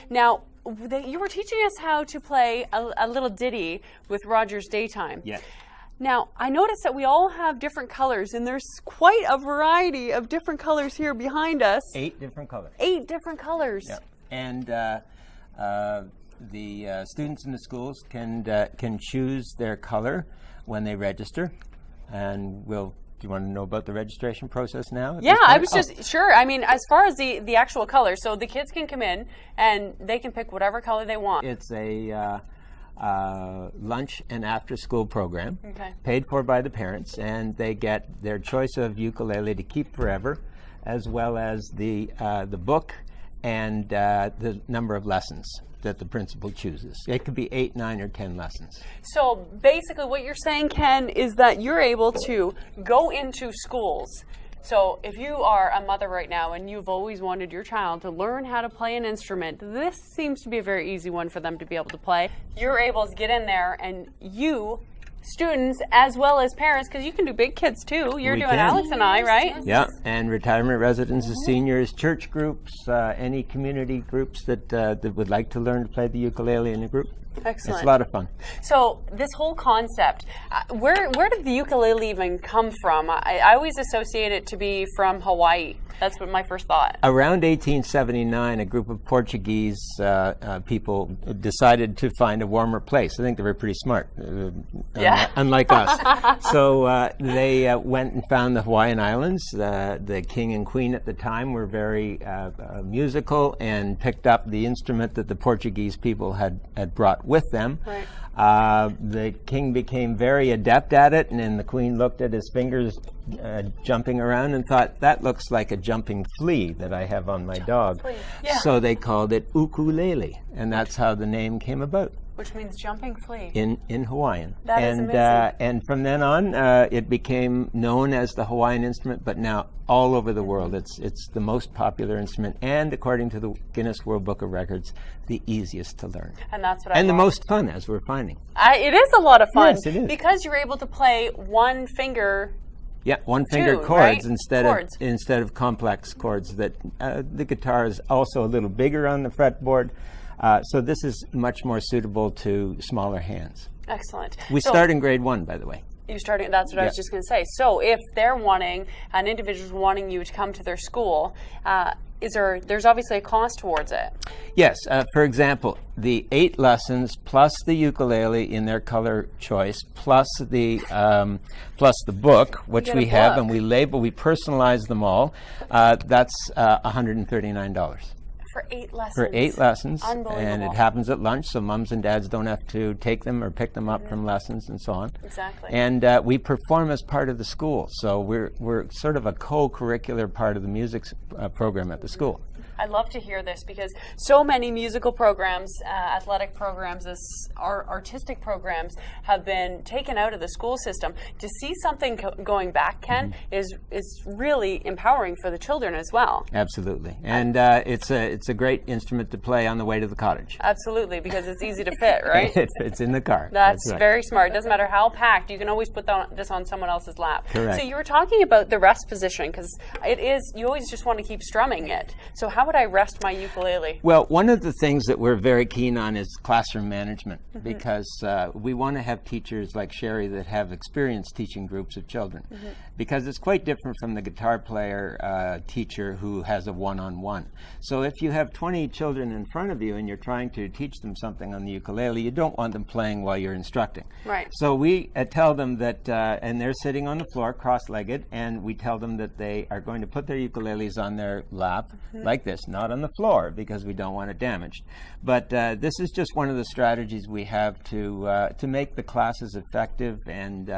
Now, you were teaching us how to play a little ditty with Roger's Daytime. Yes. Now, I noticed that we all have different colors, and there's quite a variety of different colors here behind us. 8 different colors. 8 different colors. Yeah. And the students in the schools can choose their color when they register. And do you want to know about the registration process now? Yeah, I was just, sure. I mean, as far as the actual color, so the kids can come in and they can pick whatever color they want. It's a lunch and after school program, Okay. paid for by the parents, and they get their choice of ukulele to keep forever, as well as the book and the number of lessons that the principal chooses. It could be 8, 9, or 10 lessons. So basically what you're saying, Ken, is that you're able to go into schools. So if you are a mother right now and you've always wanted your child to learn how to play an instrument, this seems to be a very easy one for them to be able to play. You're able to get in there, and you, students as well as parents, because you can do big kids too. You're doing Alex and I, right? Yeah, and retirement residences, seniors, church groups, any community groups that would like to learn to play the ukulele in a group. Excellent. It's a lot of fun. So this whole concept, where did the ukulele even come from? I always associate it to be from Hawaii. That's what my first thought. Around 1879, a group of Portuguese people decided to find a warmer place. I think they were pretty smart, unlike us. So they went and found the Hawaiian Islands. The king and queen at the time were very musical and picked up the instrument that the Portuguese people had brought with them. Right. The king became very adept at it, and then the queen looked at his fingers jumping around and thought, that looks like a jumping flea that I have on my dog. Yeah. So they called it ukulele, and that's how the name came about. Which means jumping flea. In Hawaiian. That is amazing. And from then on, it became known as the Hawaiian instrument, but now all over the world, it's the most popular instrument, and according to the Guinness World Book of Records, the easiest to learn. And that's what I And the love. most fun, as we're finding. It is a lot of fun. Yes, it is. Because you're able to play one finger. Yeah, one finger Two, chords, right? instead of complex chords. That the guitar is also a little bigger on the fretboard, so this is much more suitable to smaller hands. Excellent. We start in grade 1, by the way. You're starting. That's what I was just going to say. So if they're wanting, an individual's wanting you to come to their school, there's obviously a cost towards it. Yes. For example, the 8 lessons plus the ukulele in their color choice plus the book, which we have, and we personalize them all. That's $139. For 8 lessons. For 8 lessons. Unbelievable. And it happens at lunch, so moms and dads don't have to take them or pick them up from lessons and so on. Exactly. And we perform as part of the school, so we're sort of a co-curricular part of the music program at the school. I love to hear this because so many musical programs, athletic programs, artistic programs have been taken out of the school system. To see something going back, Ken, is really empowering for the children as well. Absolutely, and it's a great instrument to play on the way to the cottage. Absolutely, because it's easy to fit, right? It's in the car. That's right. very smart. It doesn't matter how packed, you can always put this on someone else's lap. Correct. So you were talking about the rest position, because you always just want to keep strumming it. So how would I rest my ukulele? Well, one of the things that we're very keen on is classroom management, because we want to have teachers like Sherry that have experience teaching groups of children, because it's quite different from the guitar player teacher who has a one-on-one. So if you have 20 children in front of you and you're trying to teach them something on the ukulele, you don't want them playing while you're instructing. Right. So we tell them that, and they're sitting on the floor cross-legged, and we tell them that they are going to put their ukuleles on their lap like this, not on the floor, because we don't want it damaged. But this is just one of the strategies we have to make the classes effective. And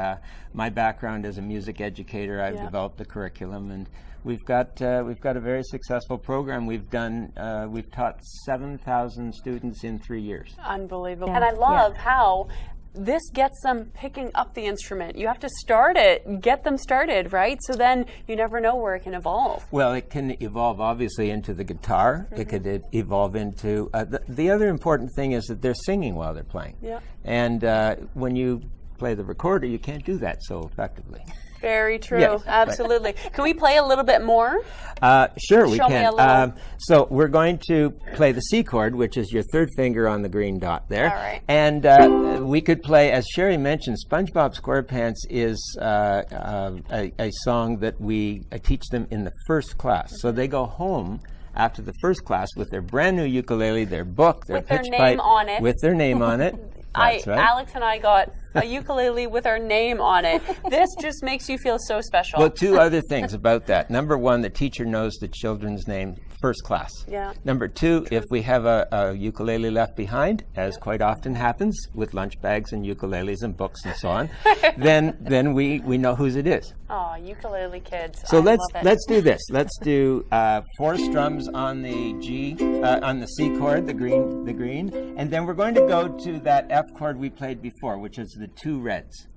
my background as a music educator, I've developed the curriculum, and we've got a very successful program. We've taught 7,000 students in 3 years. Unbelievable. And I love how this gets them picking up the instrument. You have to start it, get them started, right? So then you never know where it can evolve. Well, it can evolve obviously into the guitar. It could evolve into the other important thing is that they're singing while they're playing. Yeah. And when you play the recorder, you can't do that so effectively. Very true. Yes, Absolutely. Can we play a little bit more? Sure, we Show me can. a little. So we're going to play the C chord, which is your third finger on the green dot there. All right. And we could play, as Sherry mentioned, SpongeBob SquarePants is a song that we teach them in the first class. So they go home after the first class with their brand new ukulele, their book, their With their pitch name pipe, on it. with their name on it. That's right. Alex and I got a ukulele with our name on it. This just makes you feel so special. Well, two other things about that. Number one, the teacher knows the children's name first class. Yeah. Number two, if we have a ukulele left behind, as quite often happens with lunch bags and ukuleles and books and so on, then we know whose it is. Oh, Ukulele Kids. So I love it. let's do this. Let's do 4 strums on the G, on the C chord, the green, and then we're going to go to that F chord we played before, which is the 2 reds.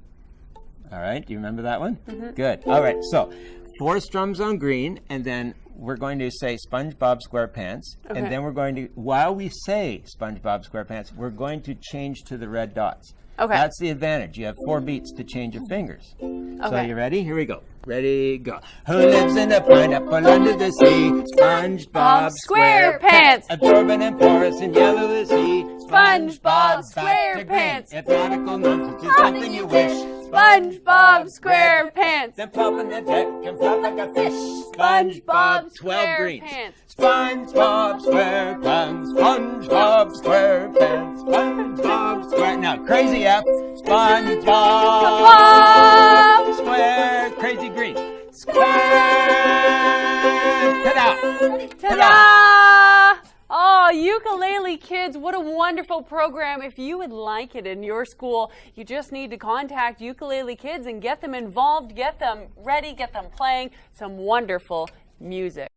All right, do you remember that one? Mm-hmm. Good. All right, so 4 strums on green, and then we're going to say SpongeBob SquarePants, Okay. and then we're going to, while we say SpongeBob SquarePants, we're going to change to the red dots. Okay. That's the advantage. You have 4 beats to change your fingers. So Okay. you ready? Here we go. Ready, go. Who lives in a pineapple under the sea? SpongeBob SquarePants. Absorbent and porous and yellow as he. SpongeBob back to green. SquarePants. If nautical nonsense is something you wish. SpongeBob SquarePants. Then pop in the deck and flop like a fish. SpongeBob 12 greens. SquarePants. SpongeBob SquarePants. SpongeBob SquarePants. SpongeBob Square. Now, crazy F. SpongeBob Bob Square. Crazy green. Square. Ta-da! Ta-da! Oh, Ukulele Kids, what a wonderful program. If you would like it in your school, you just need to contact Ukulele Kids and get them involved, get them ready, get them playing some wonderful music.